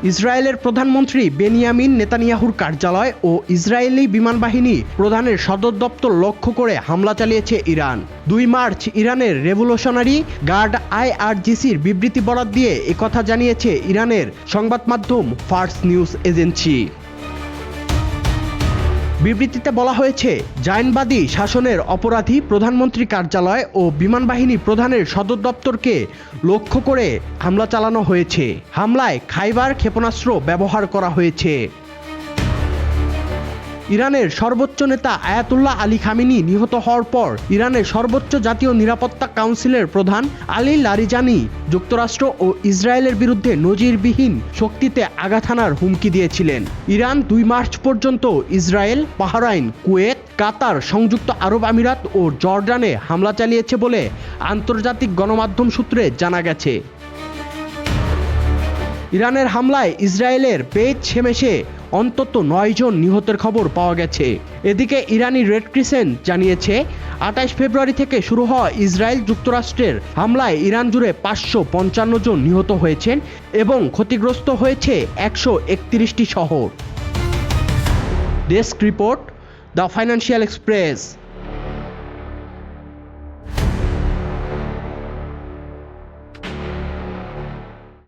ইসরায়েলের প্রধানমন্ত্রী বেনিয়ামিন নেতানিয়াহুর কার্যালয় ও ইসরায়েলি বিমান বাহিনী প্রধানের সদর দপ্তর লক্ষ্য করে হামলা চালিয়েছে ইরান। 2 মার্চ ইরানের রেভলিউশনারি গার্ড IRGCর বিবৃতি বরাত দিয়ে একথা জানিয়েছে ইরানের সংবাদ মাধ্যম ফার্স নিউজ এজেন্সি। বিবৃতিতে বলা হয়েছে, জায়নবাদী শাসনের অপরাধী প্রধানমন্ত্রী কার্যালয় ও বিমান বাহিনী প্রধানের সদর দপ্তরকে লক্ষ্য করে হামলা চালানো হয়েছে। হামলায় খাইবার ক্ষেপণাস্ত্র ব্যবহার করা হয়েছে। ইরানের সর্বোচ্চ নেতা আয়াতুল্লাহ আলী খামেনি নিহত হওয়ার পর ইরানের সর্বোচ্চ জাতীয় নিরাপত্তা কাউন্সিলের প্রধান আলী লারিজানি যুক্তরাষ্ট্র ও ইসরায়েলের বিরুদ্ধে নজিরবিহীন শক্তিতে আঘাত হানার হুমকি দিয়েছিলেন। ইরান 2 মার্চ পর্যন্ত ইসরায়েল, বাহরাইন, কুয়েত, কাতার, সংযুক্ত আরব আমিরাত ও জর্ডানে হামলা চালিয়েছে বলে আন্তর্জাতিক গণমাধ্যম সূত্রে জানা গেছে। ইরানের হামলায় ইসরায়েলের বেইত শেমেশে অন্তত 9 জন নিহতের খবর পাওয়া গেছে। এদিকে ইরানি রেড ক্রিসেন্ট জানিয়েছে, 28 ফেব্রুয়ারি থেকে শুরু হওয়া ইসরায়েল যুক্তরাষ্ট্রের হামলায় ইরান জুড়ে 555 জন নিহত হয়েছেন এবং ক্ষতিগ্রস্ত হয়েছে 131টি শহর। Desk report, the financial express.